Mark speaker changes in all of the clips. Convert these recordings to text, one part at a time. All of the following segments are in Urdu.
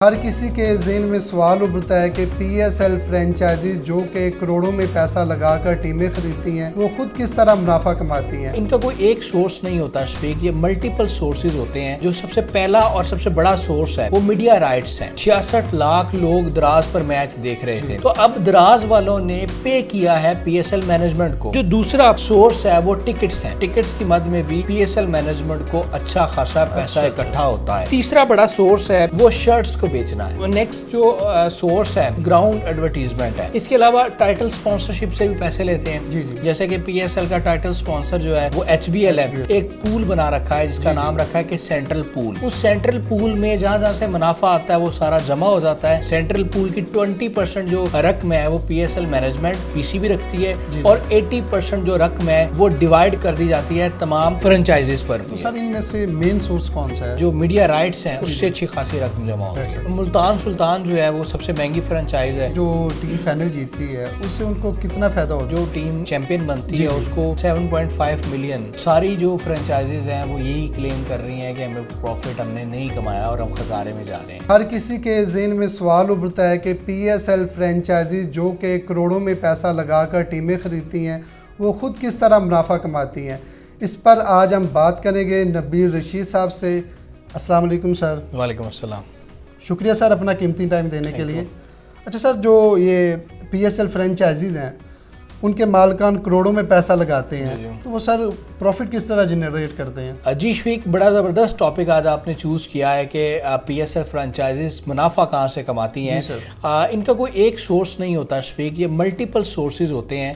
Speaker 1: ہر کسی کے ذہن میں سوال ابھرتا ہے کہ پی ایس ایل فرینچائزیز جو کہ کروڑوں میں پیسہ لگا کر ٹیمیں خریدتی ہیں وہ خود کس طرح منافع کماتی ہیں۔
Speaker 2: ان کا کوئی ایک سورس نہیں ہوتا شفیق، یہ ملٹیپل سورسز ہوتے ہیں۔ جو سب سے پہلا اور سب سے بڑا سورس ہے وہ میڈیا رائٹس ہیں۔ 66 لاکھ لوگ دراز پر میچ دیکھ رہے تھے، تو اب دراز والوں نے پے کیا ہے پی ایس ایل مینجمنٹ کو۔ جو دوسرا سورس ہے وہ ٹکٹس ہیں۔ ٹکٹس کی مد میں بھی پی ایس ایل مینجمنٹ کو اچھا خاصا پیسہ اکٹھا ہوتا ہے۔ تیسرا بڑا سورس ہے وہ شرٹس کو بیچنا ہے۔ نیکسٹ جو سورس ہے گراؤنڈ ایڈورٹیزمنٹ ہے۔ اس کے علاوہ ٹائٹل سپانسرشپ سے بھی پیسے لیتے ہیں، جیسے کہ پی ایس ایل کا ٹائٹل سپانسر جو ہے وہ ایچ بی ایل ہے۔ ایک پول بنا رکھا ہے جس کا نام رکھا ہے کہ سینٹرل پول۔ اس سینٹرل پول میں جہاں جہاں سے منافع آتا ہے وہ سارا جمع ہو جاتا ہے۔ سینٹرل پول کی 20% جو رقم ہے وہ پی ایس ایل مینجمنٹ پی سی بھی رکھتی ہے، اور 80% جو رقم ہے وہ ڈیوائڈ کر دی جاتی ہے تمام فرنچائزز پر۔
Speaker 1: تو سر ان میں سے مین سورس کون سا ہے؟
Speaker 2: جو میڈیا رائٹس ہیں اس سے اچھی خاصی رقم جمع ہوتی ہے۔ ملتان سلطان جو ہے وہ سب سے مہنگی فرنچائز ہے۔
Speaker 1: جو ٹیم فائنل جیتتی ہے اس سے ان کو کتنا فائدہ ہوتا ہے؟
Speaker 2: جو ٹیم چیمپئن بنتی ہے اس کو 7.5 ملین۔ ساری جو فرنچائزز ہیں وہ یہی کلیم کر رہی ہیں کہ ہمیں پروفٹ ہم نے نہیں کمایا اور ہم خسارے میں جا رہے ہیں۔
Speaker 1: ہر کسی کے ذہن میں سوال ابھرتا ہے کہ پی ایس ایل فرینچائزیز جو کہ کروڑوں میں پیسہ لگا کر ٹیمیں خریدتی ہیں وہ خود کس طرح منافع کماتی ہیں۔ اس پر آج ہم بات کریں گے نبیل رشید صاحب سے۔ السلام علیکم سر۔
Speaker 2: وعلیکم السلام۔
Speaker 1: شکریہ سر اپنا قیمتی ٹائم دینے کے لیے۔ اچھا سر، جو یہ پی ایس ایل فرینچائزیز ہیں ان کے مالکان کروڑوں میں پیسہ لگاتے ہیں، تو وہ سر پروفٹ کس طرح جنریٹ کرتے ہیں؟
Speaker 2: جی شفیق، بڑا زبردست ٹاپک آج آپ نے چوز کیا ہے کہ پی ایس ایل فرنچائزز منافع کہاں سے کماتی ہیں۔ ان کا کوئی ایک سورس نہیں ہوتا شفیق، یہ ملٹیپل سورسز ہوتے ہیں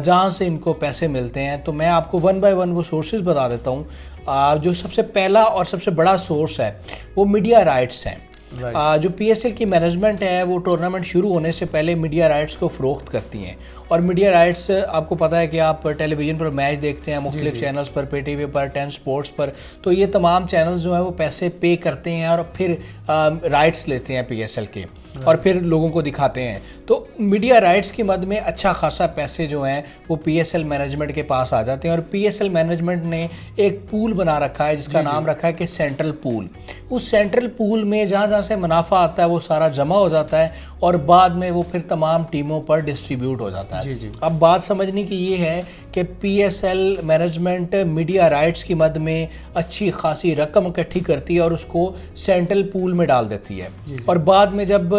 Speaker 2: جہاں سے ان کو پیسے ملتے ہیں۔ تو میں آپ کو 1 by 1 وہ سورسز بتا دیتا ہوں۔ جو سب سے پہلا اور سب سے بڑا سورس ہے وہ میڈیا رائٹس ہیں۔ جو پی ایس ایل کی مینجمنٹ ہے وہ ٹورنامنٹ شروع ہونے سے پہلے میڈیا رائٹس کو فروخت کرتی ہیں، اور میڈیا رائٹس آپ کو پتہ ہے کہ آپ ٹیلی ویژن پر میچ دیکھتے ہیں مختلف چینلز پر، پے ٹی وی پر، 10 اسپورٹس پر، تو یہ تمام چینلز جو ہیں وہ پیسے پے کرتے ہیں اور پھر رائٹس لیتے ہیں پی ایس ایل کے، اور پھر لوگوں کو دکھاتے ہیں۔ تو میڈیا رائٹس کی مد میں اچھا خاصا پیسے جو ہیں وہ پی ایس ایل مینجمنٹ کے پاس آ جاتے ہیں، اور پی ایس ایل مینجمنٹ نے ایک پول بنا رکھا ہے جس کا نام رکھا ہے کہ سینٹرل پول۔ اس سینٹرل پول میں جہاں جہاں سے منافع آتا ہے وہ سارا جمع ہو جاتا ہے، اور بعد میں وہ پھر تمام ٹیموں پر ڈسٹریبیوٹ ہو جاتا ہے۔ اب بات سمجھنے کی یہ ہے کہ پی S L management media rights کی مد میں اچھی خاصی رقم اکٹھی کرتی ہے اور اس کو سینٹرل پول میں ڈال دیتی ہے، اور بعد میں جب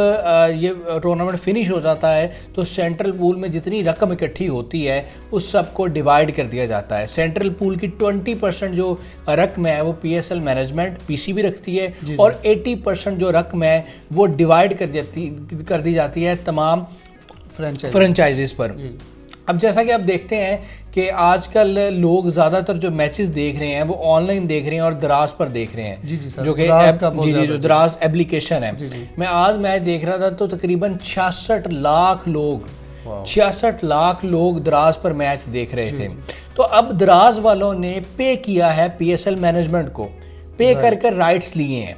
Speaker 2: یہ ٹورنامنٹ فنش ہو جاتا ہے تو سینٹرل پول میں جتنی رقم اکٹھی ہوتی ہے اس سب کو ڈیوائڈ کر دیا جاتا ہے۔ سینٹرل پول کی 20% جو رقم ہے وہ پی ایس ایل مینجمنٹ پی سی بھی رکھتی ہے، اور 80% جو رقم ہے وہ ڈیوائڈ کر دی جاتی ہے تمام فرنچائزز پر۔ اب جیسا کہ آپ دیکھتے ہیں کہ آج کل لوگ زیادہ تر جو میچز دیکھ رہے ہیں وہ آن لائن دیکھ رہے ہیں اور دراز پر دیکھ رہے ہیں، جو کہ جو دراز ایپلیکیشن ہے۔ میں آج میچ دیکھ رہا تھا تو تقریباً 66 لاکھ لوگ دراز پر میچ دیکھ رہے تھے۔ تو اب دراز والوں نے پے کیا ہے پی ایس ایل مینجمنٹ کو، پے کر کر رائٹس لیے ہیں،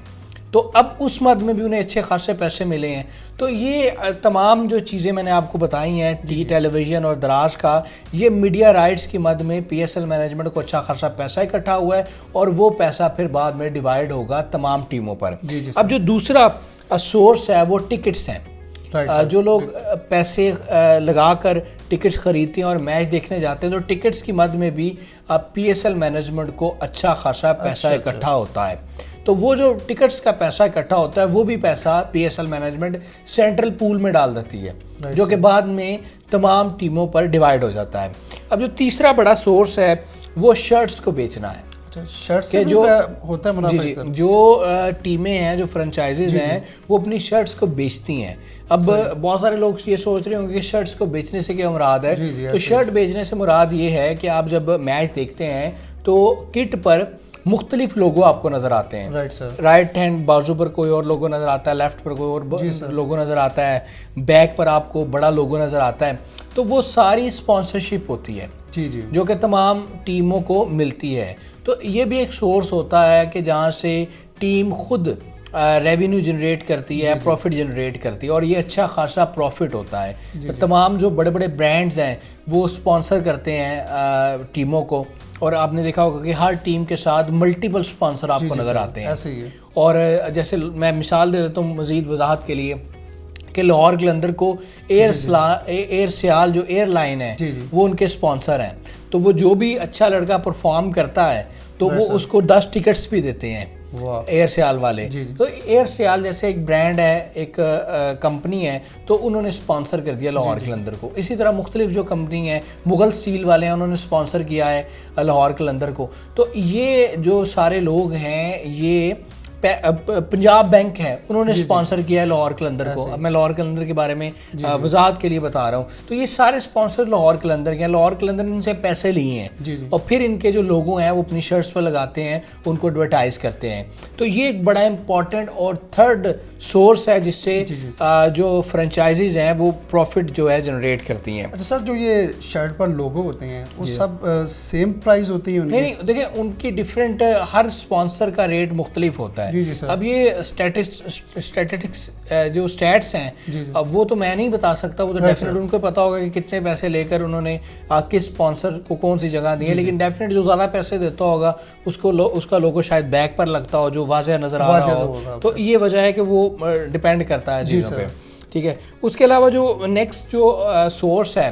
Speaker 2: تو اب اس مد میں بھی انہیں اچھے خاصے پیسے ملے ہیں۔ تو یہ تمام جو چیزیں میں نے آپ کو بتائی ہیں ٹیلی ویژن اور دراز کا، یہ میڈیا رائٹس کی مد میں پی ایس ایل مینجمنٹ کو اچھا خاصا پیسہ اکٹھا ہوا ہے، اور وہ پیسہ پھر بعد میں ڈیوائڈ ہوگا تمام ٹیموں پر۔ اب جو دوسرا سورس ہے وہ ٹکٹس ہیں۔ جو لوگ پیسے لگا کر ٹکٹس خریدتے ہیں اور میچ دیکھنے جاتے ہیں تو ٹکٹس کی مد میں بھی پی ایس ایل مینجمنٹ کو اچھا خاصا پیسہ اکٹھا ہوتا ہے۔ تو وہ جو ٹکٹس کا پیسہ اکٹھا ہوتا ہے وہ بھی پیسہ P S L management central pool میں ڈال دیتی ہے، جو کہ بعد میں تمام ٹیموں پر ڈیوائڈ ہو جاتا ہے۔ اب جو تیسرا بڑا سورس ہے وہ شرٹس کو بیچنا ہے۔ جو ٹیمیں ہیں، جو فرنچائزز ہیں، وہ اپنی شرٹس کو بیچتی ہیں۔ اب بہت سارے لوگ یہ سوچ رہے ہوں گے کہ شرٹس کو بیچنے سے کیا مراد ہے؟ تو شرٹ بیچنے سے مراد یہ ہے کہ آپ جب میچ دیکھتے ہیں تو کٹ پر مختلف لوگو آپ کو نظر آتے ہیں۔ رائٹ ہینڈ بازو پر کوئی اور لوگو نظر آتا ہے، لیفٹ پر کوئی اور لوگو نظر آتا ہے، بیک پر آپ کو بڑا لوگو نظر آتا ہے۔ تو وہ ساری سپانسرشپ ہوتی ہے جو کہ تمام ٹیموں کو ملتی ہے۔ تو یہ بھی ایک سورس ہوتا ہے کہ جہاں سے ٹیم خود ریونیو جنریٹ کرتی ہے, پروفٹ جنریٹ کرتی ہے, اور یہ اچھا خاصا پروفٹ ہوتا ہے. تمام جو بڑے بڑے برانڈز ہیں وہ اسپانسر کرتے ہیں ٹیموں کو, اور آپ نے دیکھا ہوگا کہ ہر ٹیم کے ساتھ ملٹیپل اسپانسر آپ کو نظر آتے ہیں.
Speaker 1: ایسے ہی ہے.
Speaker 2: اور جیسے میں مثال دے دیتا ہوں مزید وضاحت کے لیے کہ لاہور قلندر کو ایئر سیال جو ایئر لائن ہے وہ ان کے اسپانسر ہیں. تو وہ جو بھی اچھا لڑکا پرفارم کرتا ہے تو وہ اس کو 10 ٹکٹس بھی دیتے ہیں ایئر سیال والے. تو ایئر سیال جیسے ایک برانڈ ہے, ایک کمپنی ہے, تو انہوں نے اسپانسر کر دیا لاہور قلندر کو. اسی طرح مختلف جو کمپنی ہیں, مغل اسٹیل والے ہیں, انہوں نے اسپانسر کیا ہے لاہور قلندر کو. تو یہ جو سارے لوگ ہیں, یہ پنجاب بینک ہے, انہوں نے اسپانسر کیا ہے لاہور قلندر کو. اب میں لاہور قلندر کے بارے میں وضاحت کے لیے بتا رہا ہوں. تو یہ سارے اسپانسر لاہور قلندر کے ہیں. لاہور قلندر نے ان سے پیسے لیے ہیں اور پھر ان کے جو لوگو ہیں وہ اپنی شرٹس پر لگاتے ہیں, ان کو ایڈورٹائز کرتے ہیں. تو یہ ایک بڑا امپورٹنٹ اور تھرڈ سورس ہے جس سے جو فرنچائزیز ہیں وہ پروفٹ جو ہے جنریٹ کرتی ہیں.
Speaker 1: اچھا سر, جو یہ شرٹ پر لوگو ہوتے ہیں وہ سب سیم پرائز ہوتی ہیں؟
Speaker 2: نہیں, دیکھیں ان کی ڈفرینٹ, ہر اسپانسر کا ریٹ مختلف ہوتا ہے. اب یہ اسٹیٹسٹکس جو اسٹیٹس ہیں اب وہ تو میں نہیں بتا سکتا, وہ تو ڈیفینیٹ ان کو پتا ہوگا کہ کتنے پیسے لے کر انہوں نے کس اسپانسر کو کون سی جگہ دی ہے. لیکن ڈیفینیٹ جو زیادہ پیسے دیتا ہوگا اس کا لوگو شاید بیک پر لگتا ہو جو واضح نظر آ رہا ہو. تو یہ وجہ ہے کہ وہ ڈپینڈ کرتا ہے چیزوں پہ. ٹھیک ہے. اس کے علاوہ جو نیکسٹ جو سورس ہے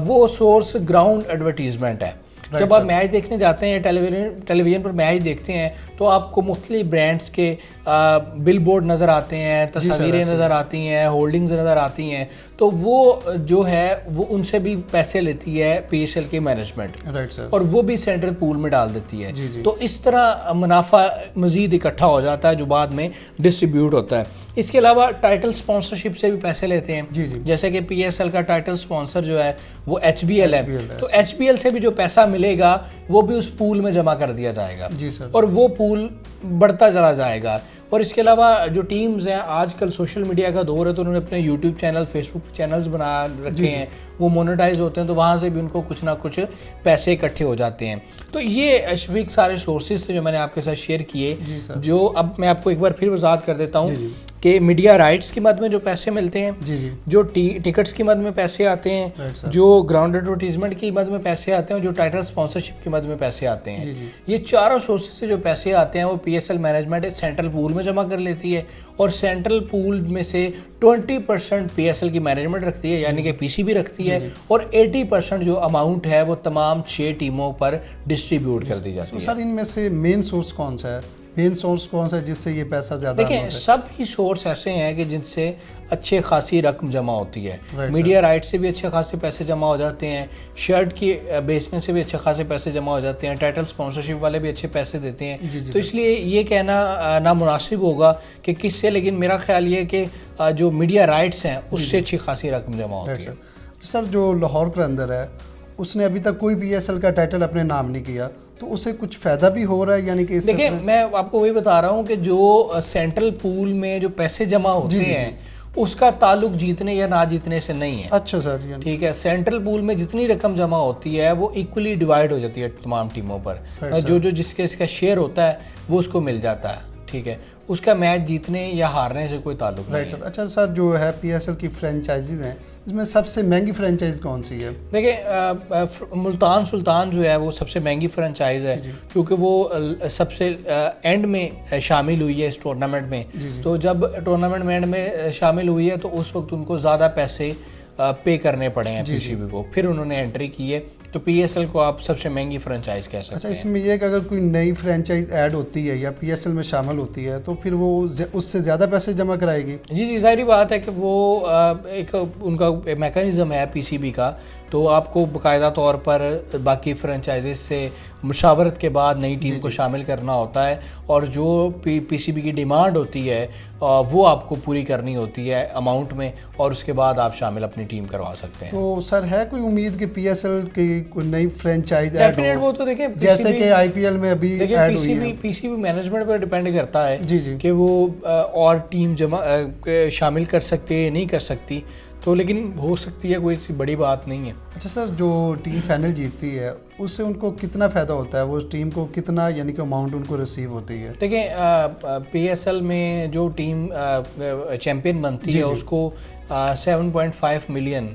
Speaker 2: وہ سورس گراؤنڈ ایڈورٹیزمنٹ ہے. جب آپ میچ دیکھنے جاتے ہیں, ٹیلی ویژن پر میچ دیکھتے ہیں, تو آپ کو مختلف برانڈس کے بل بورڈ نظر آتے ہیں, تصاویریں نظر آتی ہیں, ہولڈنگز نظر آتی ہیں. تو وہ جو ہے وہ ان سے بھی پیسے لیتی ہے پی ایس ایل کی مینجمنٹ, اور وہ بھی سینٹرل پول میں ڈال دیتی ہے. تو اس طرح منافع مزید اکٹھا ہو جاتا ہے جو بعد میں ڈسٹریبیوٹ ہوتا ہے. اس کے علاوہ ٹائٹل اسپانسرشپ سے بھی پیسے لیتے ہیں. جیسے کہ پی ایس ایل کا ٹائٹل اسپانسر جو ہے وہ ایچ بی ایل ہے. تو ایچ بی ایل سے بھی جو پیسہ ملے گا وہ بھی اس پول میں جمع کر دیا جائے گا, اور وہ پول بڑھتا چلا جائے گا. اور اس کے علاوہ جو ٹیمز ہیں, آج کل سوشل میڈیا کا دور ہے, تو انہوں نے اپنے یوٹیوب چینل, فیس بک چینلز بنا رکھے ہیں, وہ مونیٹائز ہوتے ہیں, تو وہاں سے بھی ان کو کچھ نہ کچھ پیسے اکٹھے ہو جاتے ہیں. تو یہ شفیق سارے سورسز تھے جو میں نے آپ کے ساتھ شیئر کیے. جو اب میں آپ کو ایک بار پھر وضاحت کر دیتا ہوں کہ میڈیا رائٹس کی مد میں جو پیسے ملتے ہیں, جو ٹکٹس کی مد میں پیسے آتے ہیں, جو گراؤنڈ ایڈورٹیزمنٹ کی مد میں پیسے آتے ہیں, جو ٹائٹل اسپانسرشپ کی مد میں پیسے آتے ہیں, یہ چاروں سورسز سے جو پیسے آتے ہیں وہ P S L management central pool میں جمع کر لیتی ہے, اور سینٹرل پول میں سے 20% پی ایس ایل کی مینجمنٹ رکھتی ہے, یعنی کہ پی سی بھی رکھتی ہے, اور 80% جو اماؤنٹ ہے وہ تمام 6 ٹیموں پر ڈسٹریبیوٹ کر دی جاتی ہے.
Speaker 1: سر ان میں سے مین سورس کون سا ہے, مین سورس کون سا ہے جس سے یہ پیسہ زیادہ؟
Speaker 2: دیکھیں سب ہی سورس ایسے ہیں کہ جن سے اچھے خاصی رقم جمع ہوتی ہے. میڈیا رائٹ سے بھی اچھے خاصے پیسے جمع ہو جاتے ہیں, شرٹ کی بیچنے سے بھی اچھے خاصے پیسے جمع ہو جاتے ہیں, ٹائٹل اسپانسرشپ والے بھی اچھے پیسے دیتے ہیں. تو اس لیے یہ کہنا نامناسب ہوگا کہ کس سے, لیکن میرا خیال یہ ہے کہ جو میڈیا رائٹس ہیں اس سے اچھی خاصی رقم جمع ہوتی ہے.
Speaker 1: سر جو لاہور قلندر ہے اس نے ابھی تک کوئی پی ایس ایل کا ٹائٹل اپنے نام نہیں کیا, تو اسے کچھ فائدہ بھی ہو رہا ہے؟ یعنی کہ
Speaker 2: دیکھیں میں آپ کو وہی بتا رہا ہوں کہ جو سینٹرل پول میں جو پیسے جمع ہوتے ہیں اس کا تعلق جیتنے یا نہ جیتنے سے نہیں ہے.
Speaker 1: اچھا سر,
Speaker 2: ٹھیک ہے. سینٹرل پول میں جتنی رقم جمع ہوتی ہے وہ ایکولی ڈیوائڈ ہو جاتی ہے تمام ٹیموں پر, جو جس کا شیئر ہوتا ہے وہ اس کو مل جاتا ہے. ٹھیک ہے. اس کا میچ جیتنے یا ہارنے سے کوئی تعلق نہیں ہے.
Speaker 1: اچھا سر, جو ہے پی ایس ایل کی فرینچائزیز ہیں اس میں سب سے مہنگی فرینچائز کون سی ہے؟
Speaker 2: دیکھیں ملتان سلطان جو ہے وہ سب سے مہنگی فرینچائز ہے, کیونکہ وہ سب سے اینڈ میں شامل ہوئی ہے اس ٹورنامنٹ میں. تو جب ٹورنامنٹ میں اینڈ میں شامل ہوئی ہے تو اس وقت ان کو زیادہ پیسے پے کرنے پڑے ہیں پی سی بی کو, پھر انہوں نے انٹری کی ہے. تو پی ایس ایل کو آپ سب سے مہنگی فرینچائز کہہ سکتے ہیں.
Speaker 1: اچھا, اس میں یہ کہ اگر کوئی نئی فرینچائز ایڈ ہوتی ہے یا پی ایس ایل میں شامل ہوتی ہے تو پھر وہ اس سے زیادہ پیسے جمع کرائے گی؟
Speaker 2: جی ظاہری بات ہے کہ وہ ایک ان کا میکانزم ہے پی سی بی کا, تو آپ کو باقاعدہ طور پر باقی فرینچائزز سے مشاورت کے بعد نئی ٹیم کو شامل کرنا ہوتا ہے, اور جو پی سی بی کی ڈیمانڈ ہوتی ہے وہ آپ کو پوری کرنی ہوتی ہے اماؤنٹ میں, اور اس کے بعد آپ شامل اپنی ٹیم کروا سکتے ہیں.
Speaker 1: تو سر ہے کوئی امید کہ پی ایس ایل کی کوئی نئی فرینچائز ایڈ ہو؟
Speaker 2: وہ تو دیکھیں
Speaker 1: جیسے کہ آئی پی ایل میں ابھی ایڈ ہوئی ہے.
Speaker 2: پی سی بی مینجمنٹ پر ڈیپینڈ کرتا ہے کہ وہ اور ٹیم شامل کر سکتے نہیں کر سکتی. تو لیکن ہو سکتی ہے کوئی سی بڑی بات نہیں ہے.
Speaker 1: اچھا سر، جو ٹیم فائنل جیتتی ہے اس سے ان کو کتنا فائدہ ہوتا ہے؟ وہ ٹیم کو کتنا یعنی کہ اماؤنٹ ان کو ریسیو ہوتی ہے؟
Speaker 2: دیکھیں پی ایس ایل میں جو ٹیم چیمپئن بنتی ہے اس کو 7.5 ملین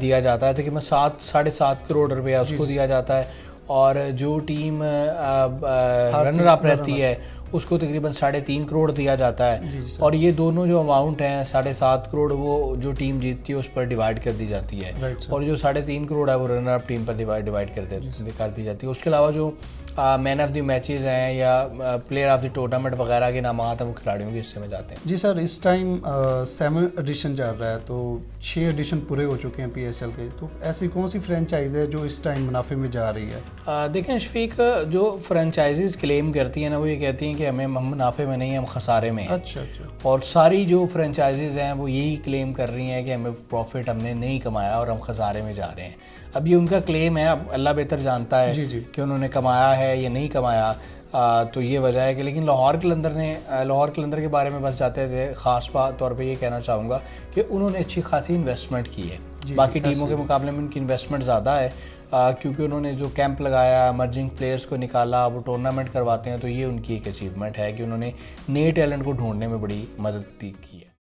Speaker 2: دیا جاتا ہے. دیکھیں میں 7.5 کروڑ روپیہ اس کو دیا جاتا ہے، اور جو ٹیم رنر اپ رہتی ہے اس کو تقریباً 3.5 کروڑ دیا جاتا ہے. اور یہ دونوں جو اماؤنٹ ہیں 7.5 کروڑ وہ جو ٹیم جیتتی ہے اس پر ڈیوائڈ کر دی جاتی ہے، اور جو 3.5 کروڑ ہے وہ رنر اپ ٹیم پر ڈیوائڈ کر دی جاتی ہے. اس کے علاوہ جو مین آف دی میچز ہیں یا پلیئر آف دی ٹورنامنٹ وغیرہ کے نامات ہیں وہ کھلاڑیوں کے حصے میں جاتے ہیں.
Speaker 1: جی سر، اس ٹائم 7 ایڈیشن چل رہا ہے، تو 6 ایڈیشن پورے ہو چکے ہیں پی ایس ایل کے. تو ایسی کون سی فرینچائز ہے جو اس ٹائم منافع میں جا رہی ہے؟
Speaker 2: دیکھیں شفیق، جو فرینچائزیز کلیم کرتی ہیں نا وہ یہ کہتی ہیں کہ ہم منافع میں نہیں، ہم خسارے میں ہیں.
Speaker 1: اچھا.
Speaker 2: اور ساری جو فرینچائزیز ہیں وہ یہی کلیم کر رہی ہیں کہ ہمیں پروفٹ ہم نے نہیں کمایا اور ہم خسارے میں جا رہے ہیں. اب یہ ان کا کلیم ہے، اب اللہ بہتر جانتا ہے کہ انہوں نے کمایا ہے یا نہیں کمایا. تو یہ وجہ ہے کہ لیکن لاہور قلندر کے بارے میں بس جاتے تھے خاص طور پہ یہ کہنا چاہوں گا کہ انہوں نے اچھی خاصی انویسٹمنٹ کی ہے. باقی ٹیموں کے مقابلے میں ان کی انویسٹمنٹ زیادہ ہے، کیونکہ انہوں نے جو کیمپ لگایا، ایمرجنگ پلیئرز کو نکالا، وہ ٹورنامنٹ کرواتے ہیں. تو یہ ان کی ایک اچیومنٹ ہے کہ انہوں نے نئے ٹیلنٹ کو ڈھونڈنے میں بڑی مدد کی ہے.